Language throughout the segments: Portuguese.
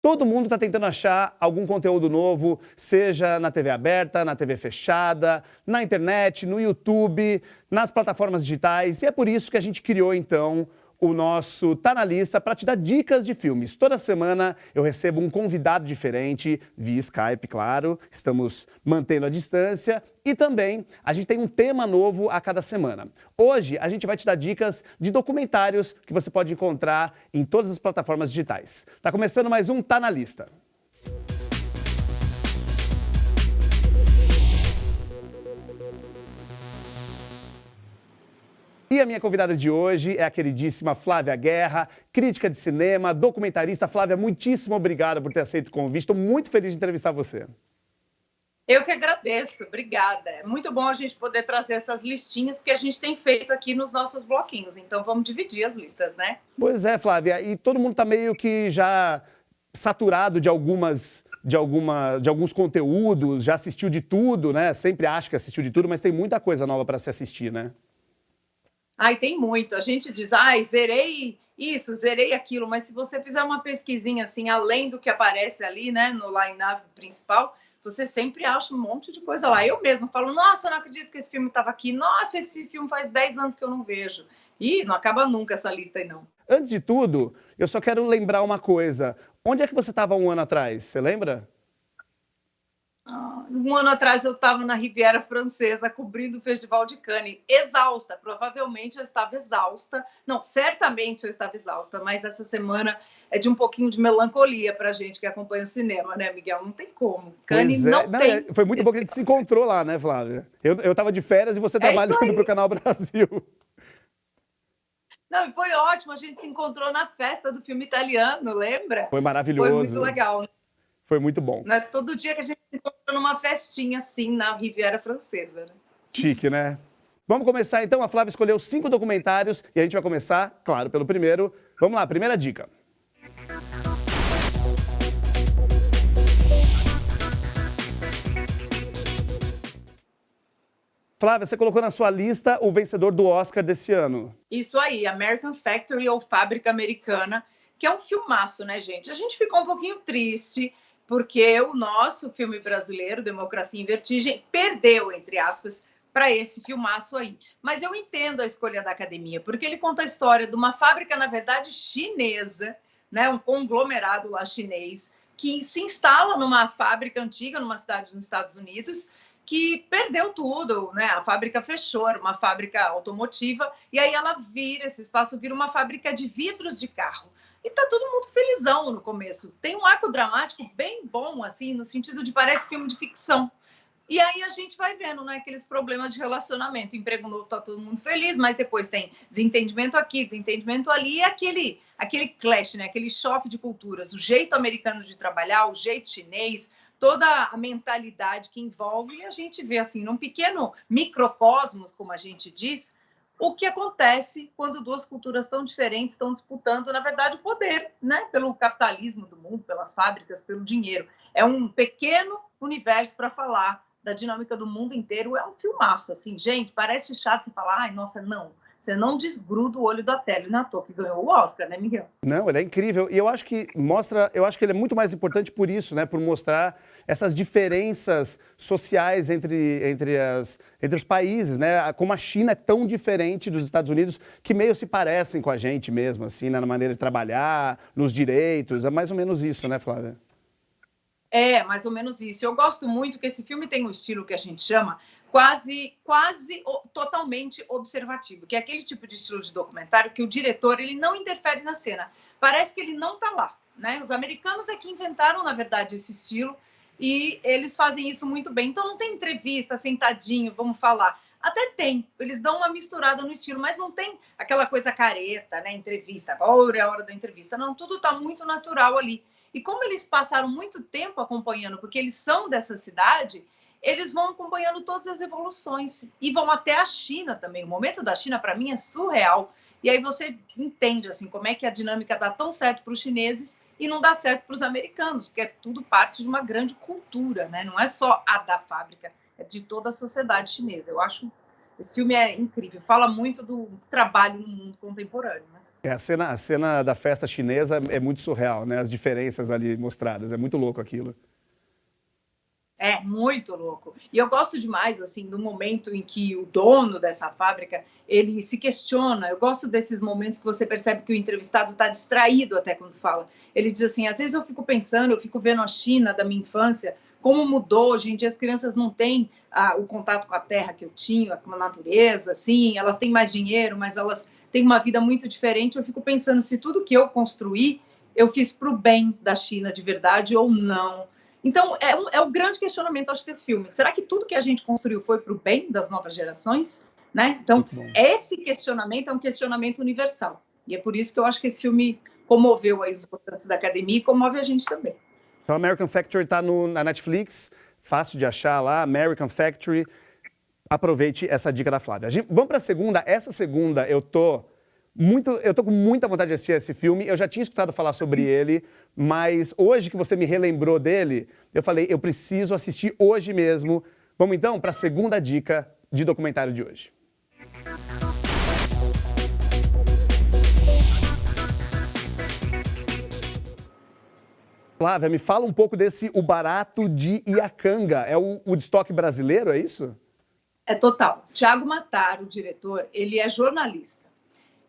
Todo mundo está tentando achar algum conteúdo novo, seja na TV aberta, na TV fechada, na internet, no YouTube, nas plataformas digitais. E é por isso que a gente criou, então, o nosso Tá na Lista para te dar dicas de filmes. Toda semana eu recebo um convidado diferente, via Skype, claro. Estamos mantendo a distância. E também a gente tem um tema novo a cada semana. Hoje a gente vai te dar dicas de documentários que você pode encontrar em todas as plataformas digitais. Tá começando mais um Tá na Lista. E a minha convidada de hoje é a queridíssima Flávia Guerra, crítica de cinema, documentarista. Flávia, muitíssimo obrigada por ter aceito o convite. Estou muito feliz de entrevistar você. Eu que agradeço, obrigada. É muito bom a gente poder trazer essas listinhas que a gente tem feito aqui nos nossos bloquinhos. Então vamos dividir as listas, né? Pois é, Flávia. E todo mundo está meio que já saturado de alguns conteúdos, já assistiu de tudo, né? Sempre acha que assistiu de tudo, mas tem muita coisa nova para se assistir, né? Ai, tem muito. A gente diz, ai, zerei isso, zerei aquilo, mas se você fizer uma pesquisinha assim, além do que aparece ali, né, no line-up principal, você sempre acha um monte de coisa lá. Eu mesma falo, nossa, eu não acredito que esse filme estava aqui. Nossa, esse filme faz 10 anos que eu não vejo. E não acaba nunca essa lista aí, não. Antes de tudo, eu só quero lembrar uma coisa. Onde é que você estava um ano atrás? Você lembra? Um ano atrás eu estava na Riviera Francesa cobrindo o Festival de Cannes, exausta, provavelmente eu estava exausta, não, certamente eu estava exausta, mas essa semana é de um pouquinho de melancolia para a gente que acompanha o cinema, né, Miguel? Não tem como, Cannes não tem. Foi muito bom que a gente se encontrou lá, né, Flávia? Eu estava de férias e você trabalhando para o Canal Brasil. Não, foi ótimo, a gente se encontrou na festa do filme italiano, lembra? Foi maravilhoso. Foi muito legal, né? Foi muito bom. Não é todo dia que a gente se encontra numa festinha assim na Riviera Francesa, né? Chique, né? Vamos começar então. A Flávia escolheu 5 documentários e a gente vai começar, claro, pelo primeiro. Vamos lá, primeira dica. Flávia, você colocou na sua lista o vencedor do Oscar desse ano. Isso aí, American Factory ou Fábrica Americana, que é um filmaço, né, gente? A gente ficou um pouquinho triste porque o nosso filme brasileiro, Democracia em Vertigem, perdeu, entre aspas, para esse filmaço aí. Mas eu entendo a escolha da academia, porque ele conta a história de uma fábrica, na verdade, chinesa, né, um conglomerado lá chinês, que se instala numa fábrica antiga, numa cidade nos Estados Unidos, que perdeu tudo, né? A fábrica fechou, era uma fábrica automotiva, e aí ela vira, esse espaço vira uma fábrica de vidros de carro. E tá todo mundo felizão no começo. Tem um arco dramático bem bom, assim, no sentido de parece filme de ficção. E aí a gente vai vendo, né, aqueles problemas de relacionamento. Emprego novo, tá todo mundo feliz, mas depois tem desentendimento aqui, desentendimento ali, e aquele clash, né, aquele choque de culturas. O jeito americano de trabalhar, o jeito chinês, toda a mentalidade que envolve, e a gente vê, assim, num pequeno microcosmos, como a gente diz, o que acontece quando duas culturas tão diferentes estão disputando, na verdade, o poder, né? Pelo capitalismo do mundo, pelas fábricas, pelo dinheiro. É um pequeno universo para falar da dinâmica do mundo inteiro. É um filmaço, assim, gente, parece chato você falar, ai, nossa, não, você não desgruda o olho da tela, e não é à toa que ganhou o Oscar, né, Miguel? Não, ele é incrível. E eu acho que ele é muito mais importante por isso, né? Por mostrar essas diferenças sociais entre os países, né? Como a China é tão diferente dos Estados Unidos, que meio se parecem com a gente mesmo, assim, né? Na maneira de trabalhar, nos direitos. É mais ou menos isso, né, Flávia? É, mais ou menos isso. Eu gosto muito que esse filme tem um estilo que a gente chama quase totalmente observativo, que é aquele tipo de estilo de documentário que o diretor ele não interfere na cena. Parece que ele não está lá, né? Os americanos é que inventaram, na verdade, esse estilo e eles fazem isso muito bem. Então não tem entrevista, sentadinho, vamos falar. Até tem, eles dão uma misturada no estilo, mas não tem aquela coisa careta, né? Entrevista, agora é a hora da entrevista. Não, tudo está muito natural ali. E como eles passaram muito tempo acompanhando, porque eles são dessa cidade, eles vão acompanhando todas as evoluções e vão até a China também. O momento da China, para mim, é surreal. E aí você entende assim, como é que a dinâmica dá tão certo para os chineses e não dá certo para os americanos, porque é tudo parte de uma grande cultura, né? Não é só a da fábrica, é de toda a sociedade chinesa. Eu acho esse filme é incrível, fala muito do trabalho no mundo contemporâneo, né? A cena da festa chinesa é muito surreal, né? As diferenças ali mostradas, é muito louco aquilo. É muito louco. E eu gosto demais, assim, do momento em que o dono dessa fábrica, ele se questiona. Eu gosto desses momentos que você percebe que o entrevistado está distraído até quando fala. Ele diz assim, às vezes eu fico pensando, eu fico vendo a China da minha infância, como mudou. Hoje em dia as crianças não têm o contato com a terra que eu tinha, com a natureza, assim, elas têm mais dinheiro, mas elas têm uma vida muito diferente. Eu fico pensando se tudo que eu construí, eu fiz para o bem da China de verdade ou não. Então, é o grande questionamento, acho, desse filme. Será que tudo que a gente construiu foi para o bem das novas gerações? Né? Então, esse questionamento é um questionamento universal. E é por isso que eu acho que esse filme comoveu aí os votantes da academia e comove a gente também. Então, American Factory está na Netflix, fácil de achar lá, American Factory. Aproveite essa dica da Flávia. Vamos para a segunda. Essa segunda eu tô com muita vontade de assistir esse filme. Eu já tinha escutado falar sobre ele, mas hoje que você me relembrou dele, eu falei, eu preciso assistir hoje mesmo. Vamos então para a segunda dica de documentário de hoje. Flávia, me fala um pouco desse O Barato de Iacanga. É o Woodstock brasileiro, é isso? É total. Thiago Mataro, o diretor, ele é jornalista.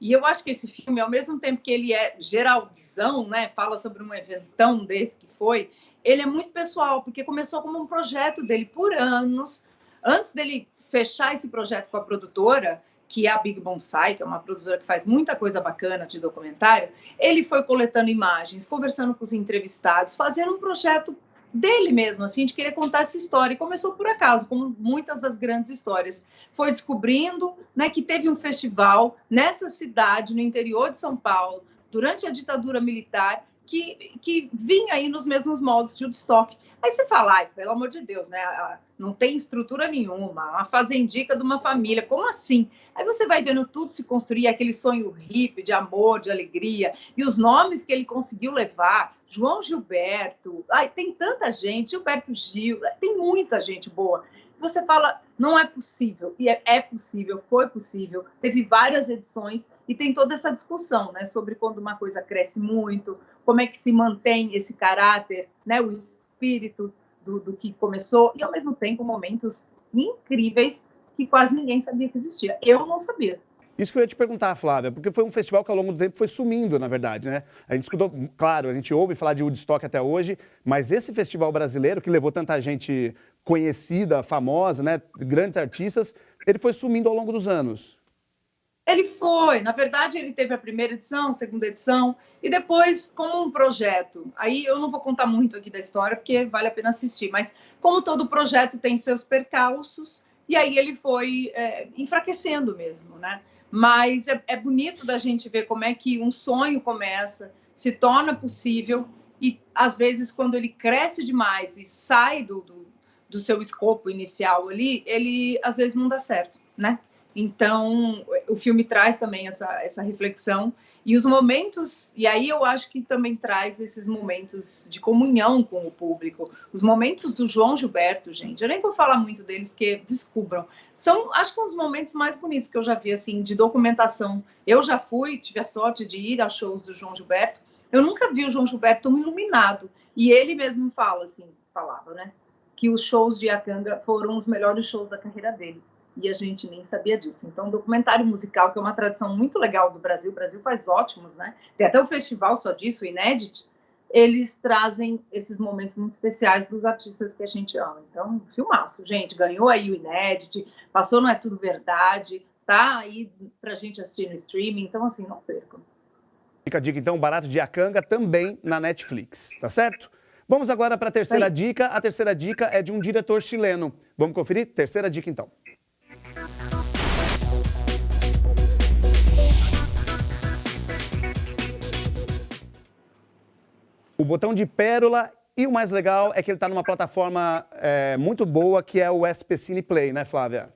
E eu acho que esse filme, ao mesmo tempo que ele é geralzão, né, fala sobre um eventão desse que foi, ele é muito pessoal, porque começou como um projeto dele por anos. Antes dele fechar esse projeto com a produtora, que é a Big Bonsai, que é uma produtora que faz muita coisa bacana de documentário, ele foi coletando imagens, conversando com os entrevistados, fazendo um projeto dele mesmo, assim, de querer contar essa história. E começou por acaso, como muitas das grandes histórias. Foi descobrindo, né, que teve um festival nessa cidade, no interior de São Paulo, durante a ditadura militar, que vinha aí nos mesmos moldes de Woodstock. Aí você fala, ai, pelo amor de Deus, né? Não tem estrutura nenhuma, uma fazendica de uma família, como assim? Aí você vai vendo tudo se construir, aquele sonho hippie de amor, de alegria, e os nomes que ele conseguiu levar, João Gilberto, ai, tem tanta gente, Gilberto Gil, tem muita gente boa. Você fala, não é possível, e é possível, foi possível, teve várias edições, e tem toda essa discussão, né, sobre quando uma coisa cresce muito, como é que se mantém esse caráter, né, o espírito do que começou, e ao mesmo tempo momentos incríveis que quase ninguém sabia que existia. Eu não sabia. Isso que eu ia te perguntar, Flávia, porque foi um festival que ao longo do tempo foi sumindo, na verdade, né? A gente escutou, claro, a gente ouve falar de Woodstock até hoje, mas esse festival brasileiro, que levou tanta gente conhecida, famosa, né, grandes artistas, ele foi sumindo ao longo dos anos. Ele foi, na verdade, ele teve a primeira edição, a segunda edição, e depois, como um projeto, aí eu não vou contar muito aqui da história, porque vale a pena assistir, mas como todo projeto tem seus percalços, e aí ele foi enfraquecendo mesmo, né? Mas é bonito da gente ver como é que um sonho começa, se torna possível, e às vezes, quando ele cresce demais e sai do seu escopo inicial ali, ele às vezes não dá certo, né? Então, o filme traz também essa reflexão e os momentos, e aí eu acho que também traz esses momentos de comunhão com o público. Os momentos do João Gilberto, gente, eu nem vou falar muito deles, porque descubram. São, acho que, os momentos mais bonitos que eu já vi, assim, de documentação. Eu já tive a sorte de ir a shows do João Gilberto. Eu nunca vi o João Gilberto tão iluminado. E ele mesmo falava, né, que os shows de Iacanga foram os melhores shows da carreira dele. E a gente nem sabia disso. Então, documentário musical, que é uma tradição muito legal do Brasil, o Brasil faz ótimos, né? Tem até o festival só disso, o Inédit, eles trazem esses momentos muito especiais dos artistas que a gente ama. Então, filmaço, gente, ganhou aí o Inédit, passou Não É Tudo Verdade, tá aí pra gente assistir no streaming, então, assim, não percam. Fica a dica, então, Barato de Iacanga também na Netflix, tá certo? Vamos agora para a terceira dica. A terceira dica é de um diretor chileno. Vamos conferir? Terceira dica, então. O Botão de Pérola, e o mais legal é que ele está numa plataforma muito boa, que é o SP Cine Play, né, Flávia?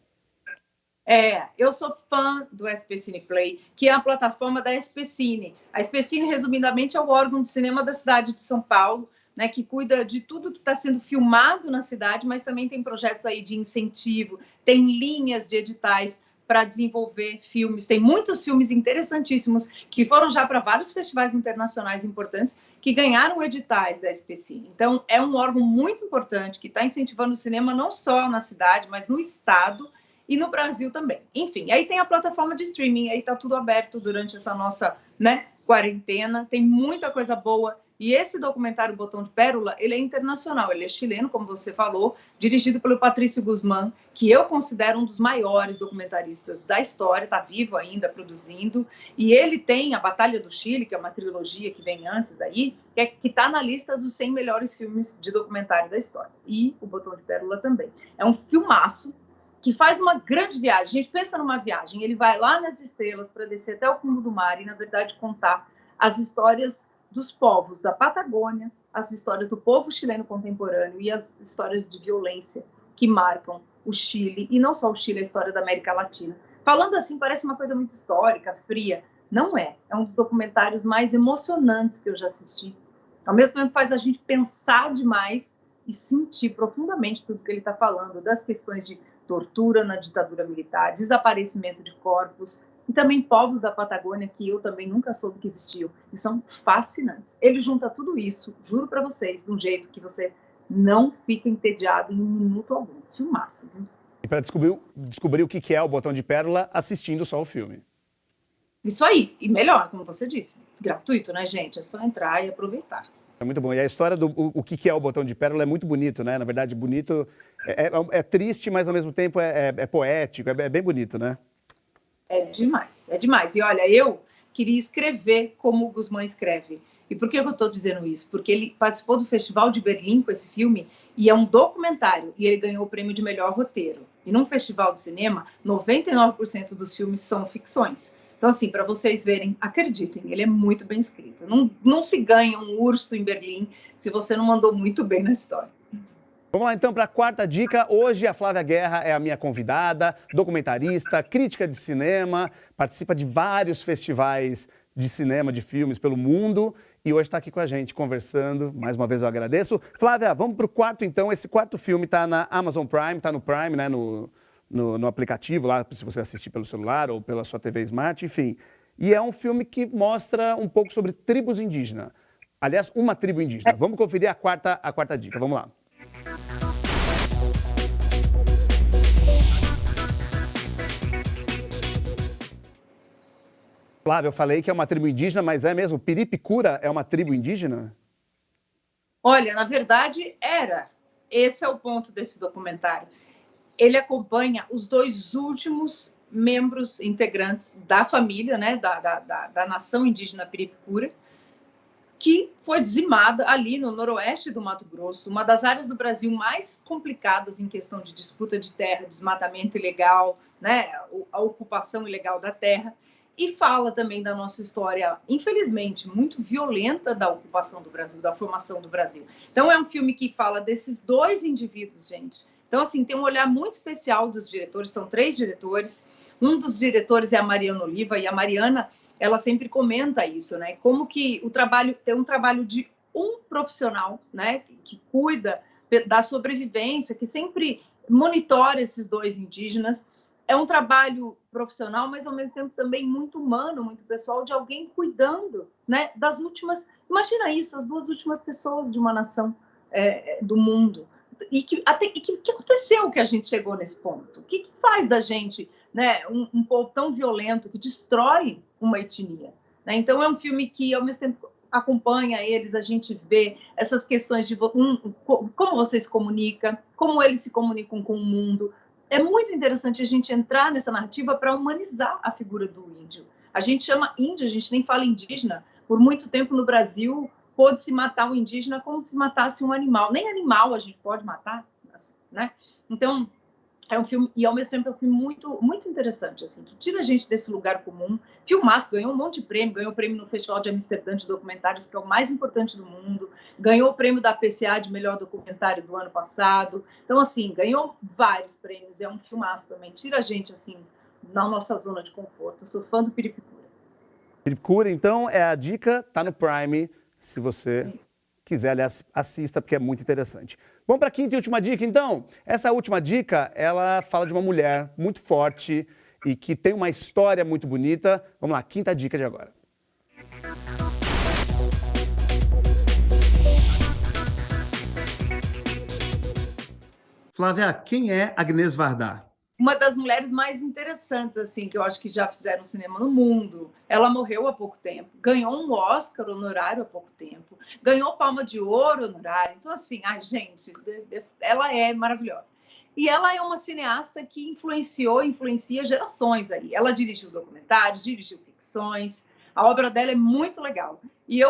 Eu sou fã do SP Cine Play, que é a plataforma da SP Cine. A SP Cine, resumidamente, é o órgão de cinema da cidade de São Paulo, né, que cuida de tudo que está sendo filmado na cidade, mas também tem projetos aí de incentivo, tem linhas de editais para desenvolver filmes. Tem muitos filmes interessantíssimos que foram já para vários festivais internacionais importantes que ganharam editais da SPCine. Então, é um órgão muito importante que está incentivando o cinema não só na cidade, mas no estado e no Brasil também. Enfim, aí tem a plataforma de streaming, aí está tudo aberto durante essa nossa, né, quarentena. Tem muita coisa boa. E esse documentário Botão de Pérola, ele é internacional, ele é chileno, como você falou, dirigido pelo Patrício Guzmán, que eu considero um dos maiores documentaristas da história, está vivo ainda, produzindo, e ele tem a Batalha do Chile, que é uma trilogia que vem antes aí, que está na lista dos 100 melhores filmes de documentário da história, e o Botão de Pérola também. É um filmaço que faz uma grande viagem. A gente pensa numa viagem, ele vai lá nas estrelas para descer até o fundo do mar e, na verdade, contar as histórias dos povos da Patagônia, as histórias do povo chileno contemporâneo e as histórias de violência que marcam o Chile, e não só o Chile, a história da América Latina. Falando assim, parece uma coisa muito histórica, fria. Não é. É um dos documentários mais emocionantes que eu já assisti. Ao mesmo tempo, faz a gente pensar demais e sentir profundamente tudo que ele está falando, das questões de tortura na ditadura militar, desaparecimento de corpos, e também povos da Patagônia que eu também nunca soube que existiam, e são fascinantes. Ele junta tudo isso, juro para vocês, de um jeito que você não fica entediado em um minuto algum. Filmaço, viu? E para descobrir o que é o Botão de Pérola, assistindo só o filme. Isso aí, e melhor, como você disse, gratuito, né, gente? É só entrar e aproveitar. É muito bom. E a história do o que é o Botão de Pérola é muito bonito, né? Na verdade, bonito, é triste, mas ao mesmo tempo é poético, é bem bonito, né? É demais, é demais. E olha, eu queria escrever como o Guzmán escreve. E por que eu estou dizendo isso? Porque ele participou do Festival de Berlim com esse filme, e é um documentário, e ele ganhou o prêmio de melhor roteiro. E num festival de cinema, 99% dos filmes são ficções. Então, assim, para vocês verem, acreditem, ele é muito bem escrito. Não se ganha um urso em Berlim se você não mandou muito bem na história. Vamos lá então para a quarta dica. Hoje a Flávia Guerra é a minha convidada, documentarista, crítica de cinema, participa de vários festivais de cinema, de filmes pelo mundo e hoje está aqui com a gente conversando. Mais uma vez eu agradeço. Flávia, vamos para o quarto então. Esse quarto filme está na Amazon Prime, está no Prime, né, no aplicativo lá, se você assistir pelo celular ou pela sua TV Smart, enfim. E é um filme que mostra um pouco sobre tribos indígenas. Aliás, uma tribo indígena. Vamos conferir a quarta dica. Vamos lá. Flávia, eu falei que é uma tribo indígena, mas é mesmo? Piripicura é uma tribo indígena? Olha, na verdade, era. Esse é o ponto desse documentário. Ele acompanha os dois últimos membros integrantes da família, né, da nação indígena Piripicura, que foi dizimada ali no noroeste do Mato Grosso, uma das áreas do Brasil mais complicadas em questão de disputa de terra, desmatamento ilegal, né, a ocupação ilegal da terra, e fala também da nossa história, infelizmente, muito violenta da ocupação do Brasil, da formação do Brasil. Então, é um filme que fala desses dois indivíduos, gente. Então, assim, tem um olhar muito especial dos diretores, são 3 diretores, um dos diretores é a Mariana Oliva, e a Mariana, ela sempre comenta isso, né? Como que o trabalho é um trabalho de um profissional, né? Que cuida da sobrevivência, que sempre monitora esses dois indígenas. É um trabalho profissional, mas ao mesmo tempo também muito humano, muito pessoal, de alguém cuidando, né? Das últimas, imagina isso, as 2 últimas pessoas de uma nação do mundo. E que aconteceu que a gente chegou nesse ponto? O que faz da gente, né, um povo tão violento que destrói uma etnia? Né? Então, é um filme que, ao mesmo tempo, acompanha eles, a gente vê essas questões de como você se comunica, como eles se comunicam com o mundo. É muito interessante a gente entrar nessa narrativa para humanizar a figura do índio. A gente chama índio, a gente nem fala indígena. Por muito tempo no Brasil, pôde-se matar o indígena como se matasse um animal. Nem animal a gente pode matar, né? Então, é um filme, e ao mesmo tempo é um filme muito, muito interessante, assim, que tira a gente desse lugar comum. Filmaço, ganhou um monte de prêmio, ganhou o prêmio no Festival de Amsterdã de Documentários, que é o mais importante do mundo, ganhou o prêmio da PCA de melhor documentário do ano passado. Então, assim, ganhou vários prêmios, é um filmaço também, tira a gente, assim, na nossa zona de conforto. Eu sou fã do Piripicura. Piripicura, então, é a dica, tá no Prime, se você quiser, aliás, assista, porque é muito interessante. Vamos para a quinta e última dica, então. Essa última dica, ela fala de uma mulher muito forte e que tem uma história muito bonita. Vamos lá, quinta dica de agora. Flávia, quem é Agnès Varda? Uma das mulheres mais interessantes, assim, que eu acho que já fizeram cinema no mundo. Ela morreu há pouco tempo, ganhou um Oscar honorário há pouco tempo, ganhou Palma de Ouro honorário. Então, assim, ai, gente, ela é maravilhosa. E ela é uma cineasta que influencia gerações aí. Ela dirigiu documentários, dirigiu ficções. A obra dela é muito legal. E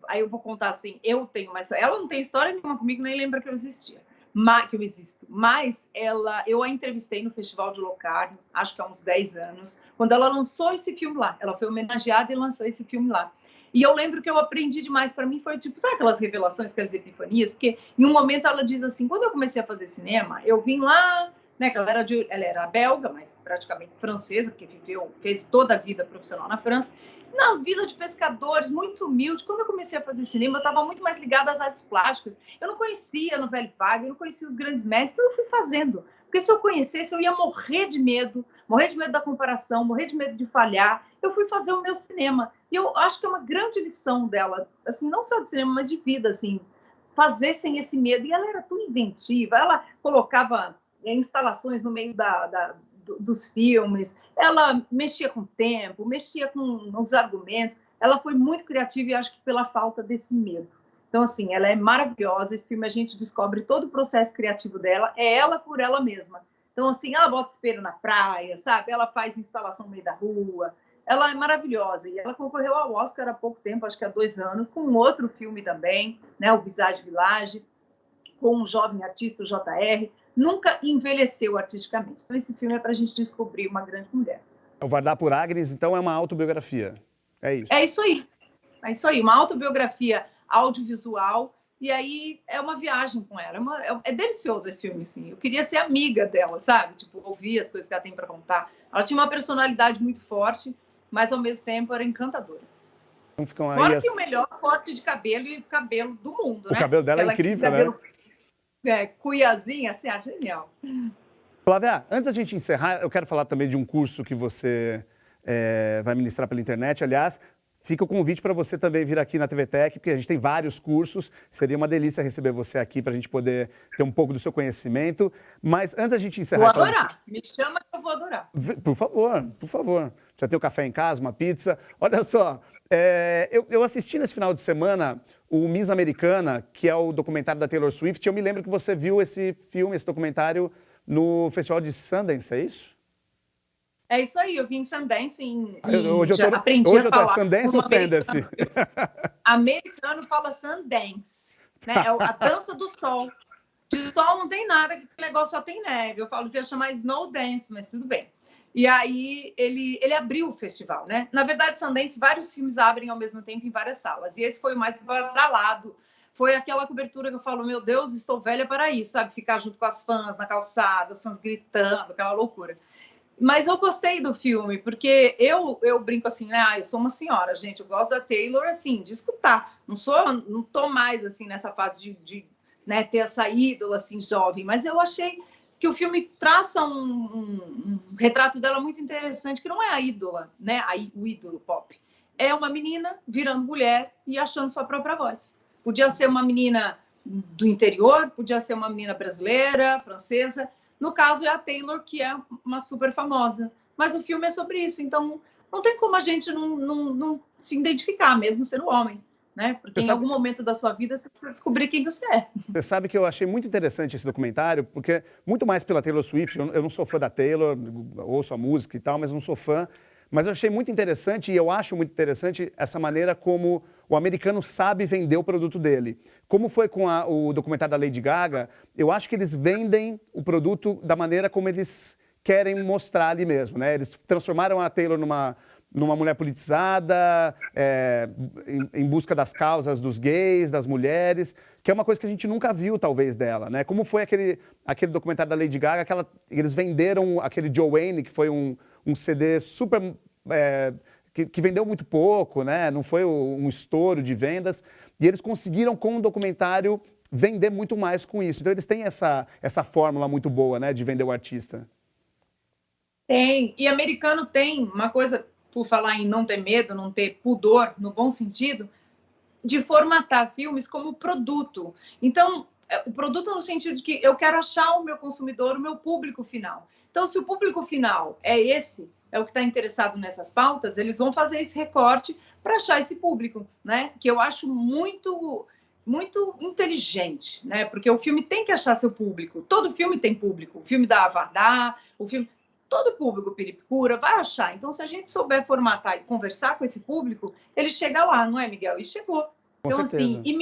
aí eu vou contar assim, eu tenho uma história. Ela não tem história nenhuma comigo, nem lembra que eu existia. Que eu existo, mas eu a entrevistei no Festival de Locarno, acho que há uns 10 anos, quando ela lançou esse filme lá. Ela foi homenageada e lançou esse filme lá. E eu lembro que eu aprendi demais. Para mim foi tipo, sabe aquelas revelações, aquelas epifanias? Porque em um momento ela diz assim, quando eu comecei a fazer cinema, eu vim lá, né, que ela era belga, mas praticamente francesa, porque fez toda a vida profissional na França, na vida de pescadores, muito humilde. Quando eu comecei a fazer cinema, eu estava muito mais ligada às artes plásticas. Eu não conhecia a Nouvelle Vague, eu não conhecia os grandes mestres, então eu fui fazendo. Porque se eu conhecesse, eu ia morrer de medo da comparação, morrer de medo de falhar. Eu fui fazer o meu cinema. E eu acho que é uma grande lição dela, assim, não só de cinema, mas de vida, assim, fazer sem esse medo. E ela era tão inventiva, ela colocava instalações no meio dos filmes, ela mexia com o tempo, mexia com os argumentos, ela foi muito criativa e acho que pela falta desse medo. Então, assim, ela é maravilhosa, esse filme a gente descobre todo o processo criativo dela, é ela por ela mesma. Então, assim, ela bota espelho na praia, sabe? Ela faz instalação no meio da rua, ela é maravilhosa. E ela concorreu ao Oscar há pouco tempo, acho que há 2 anos, com um outro filme também, né? O Visage Village, com um jovem artista, o J.R., nunca envelheceu artisticamente. Então, esse filme é para a gente descobrir uma grande mulher. O Varda por Agnes, então, é uma autobiografia. É isso. É isso aí. É isso aí. Uma autobiografia audiovisual. E aí é uma viagem com ela. É delicioso esse filme, assim. Eu queria ser amiga dela, sabe? Tipo, ouvir as coisas que ela tem para contar. Ela tinha uma personalidade muito forte, mas ao mesmo tempo era encantadora. Então, ficam aí Fora que o melhor corte de cabelo e cabelo do mundo, né? O cabelo dela é incrível, cabelo, né? Cuiazinha, assim, genial. Flávia, antes da gente encerrar, eu quero falar também de um curso que você vai ministrar pela internet. Aliás, fica o convite para você também vir aqui na TV Tech, porque a gente tem vários cursos. Seria uma delícia receber você aqui para a gente poder ter um pouco do seu conhecimento. Mas antes da gente encerrar... Vou adorar. Me chama que eu vou adorar. Por favor, por favor. Já tem o café em casa, uma pizza. Olha só, eu assisti nesse final de semana o Miss Americana, que é o documentário da Taylor Swift. Eu me lembro que você viu esse filme, esse documentário, no Festival de Sundance, é isso? É isso aí, eu vim em Sundance Hoje eu aprendi a falar. Sundance ou Sundance? Americano fala Sundance, né? É a dança do sol. De sol não tem nada, que negócio só tem neve. Eu falo que ia chamar Snow Dance, mas tudo bem. E aí ele abriu o festival, né? Na verdade, Sundance, vários filmes abrem ao mesmo tempo em várias salas. E esse foi o mais badalado. Foi aquela cobertura que eu falo, meu Deus, estou velha para isso, sabe? Ficar junto com as fãs na calçada, as fãs gritando, aquela loucura. Mas eu gostei do filme, porque eu brinco assim, né? Eu sou uma senhora, gente. Eu gosto da Taylor, assim, de escutar. Não tô mais, assim, nessa fase de né, ter essa ídola, assim, jovem. Mas eu achei que o filme traça um retrato dela muito interessante, que não é a ídola, né? O ídolo pop. É uma menina virando mulher e achando sua própria voz. Podia ser uma menina do interior, podia ser uma menina brasileira, francesa. No caso, é a Taylor, que é uma super famosa. Mas o filme é sobre isso, então não tem como a gente não se identificar, mesmo sendo homem, né? Porque em algum momento da sua vida você precisa descobrir quem você é. Você sabe que eu achei muito interessante esse documentário, porque muito mais pela Taylor Swift, eu não sou fã da Taylor, ouço a música e tal, mas não sou fã. Mas eu achei muito interessante, e eu acho muito interessante essa maneira como o americano sabe vender o produto dele. Como foi com o documentário da Lady Gaga, eu acho que eles vendem o produto da maneira como eles querem mostrar ali mesmo, né? Eles transformaram a Taylor numa mulher politizada, em busca das causas dos gays, das mulheres, que é uma coisa que a gente nunca viu, talvez, dela, né? Como foi aquele documentário da Lady Gaga, eles venderam aquele Joanne, que foi um CD super... que vendeu muito pouco, né? Não foi um estouro de vendas. E eles conseguiram, com o documentário, vender muito mais com isso. Então, eles têm essa fórmula muito boa, né? De vender o artista. Tem. E americano tem uma coisa, por falar em não ter medo, não ter pudor, no bom sentido, de formatar filmes como produto. Então, o produto no sentido de que eu quero achar o meu consumidor, o meu público final. Então, se o público final é esse, é o que está interessado nessas pautas, eles vão fazer esse recorte para achar esse público, né? Que eu acho muito inteligente, né? Porque o filme tem que achar seu público. Todo filme tem público. O filme da Avardar, o filme... Todo público Piripicura vai achar. Então, se a gente souber formatar e conversar com esse público, ele chega lá, não é, Miguel? E chegou. Com então, certeza. assim, e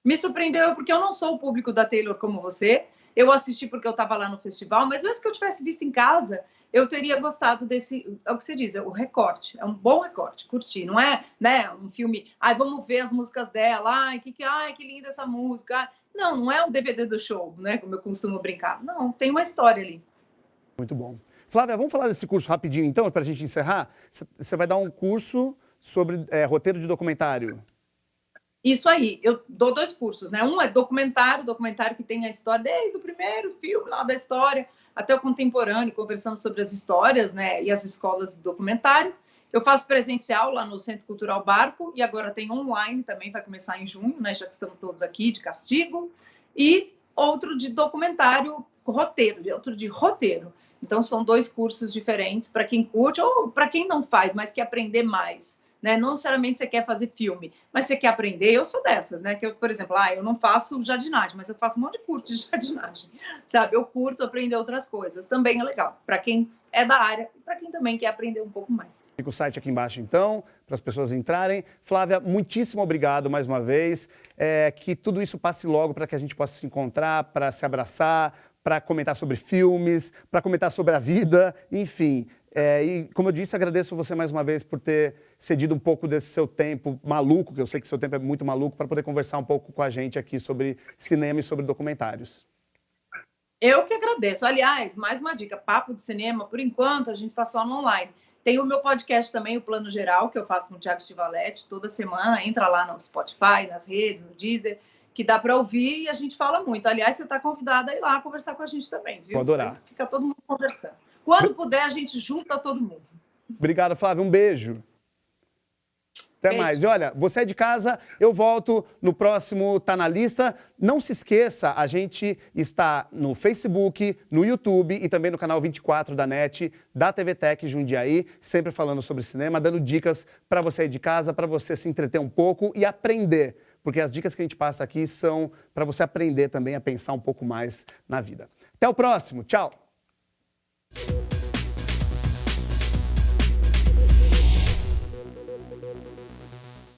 me surpreendeu porque eu não sou o público da Taylor como você. Eu assisti porque eu estava lá no festival, mas mesmo que eu tivesse visto em casa, eu teria gostado desse, é o que você diz, é o recorte, é um bom recorte, curti, não é, né, um filme, vamos ver as músicas dela, que linda essa música. Não é o DVD do show, né, como eu costumo brincar. Não, tem uma história ali. Muito bom. Flávia, vamos falar desse curso rapidinho, então, para a gente encerrar? Você vai dar um curso sobre roteiro de documentário. Isso aí, eu dou 2 cursos, né? Um é documentário que tem a história desde o primeiro filme lá da história até o contemporâneo, conversando sobre as histórias, né? E as escolas de documentário. Eu faço presencial lá no Centro Cultural Barco e agora tem online também, vai começar em junho, né? Já que estamos todos aqui de castigo. E outro de documentário, roteiro, outro de roteiro. Então, são 2 cursos diferentes para quem curte ou para quem não faz, mas quer aprender mais. Né? Não necessariamente você quer fazer filme, mas você quer aprender. Eu sou dessas, né? Que eu, por exemplo, eu não faço jardinagem, mas eu faço um monte de curso de jardinagem, sabe? Eu curto aprender outras coisas. Também é legal para quem é da área e para quem também quer aprender um pouco mais. Fica o site aqui embaixo, então, para as pessoas entrarem. Flávia, muitíssimo obrigado mais uma vez. Que tudo isso passe logo para que a gente possa se encontrar, para se abraçar, para comentar sobre filmes, para comentar sobre a vida, enfim. E, como eu disse, agradeço você mais uma vez por ter cedido um pouco desse seu tempo maluco, que eu sei que seu tempo é muito maluco, para poder conversar um pouco com a gente aqui sobre cinema e sobre documentários. Eu que agradeço. Aliás, mais uma dica, papo de cinema, por enquanto a gente está só no online. Tem o meu podcast também, o Plano Geral, que eu faço com o Thiago Stivaletti toda semana, entra lá no Spotify, nas redes, no Deezer, que dá para ouvir e a gente fala muito. Aliás, você está convidada a ir lá conversar com a gente também, viu? Vou adorar. Fica todo mundo conversando. Quando puder, a gente junta todo mundo. Obrigado, Flávia. Um beijo. Até Beijo. mais. E olha, você é de casa, eu volto no próximo Tá na Lista. Não se esqueça, a gente está no Facebook, no YouTube e também no canal 24 da NET, da TV Tech Jundiaí, sempre falando sobre cinema, dando dicas para você aí de casa, para você se entreter um pouco e aprender. Porque as dicas que a gente passa aqui são para você aprender também a pensar um pouco mais na vida. Até o próximo. Tchau.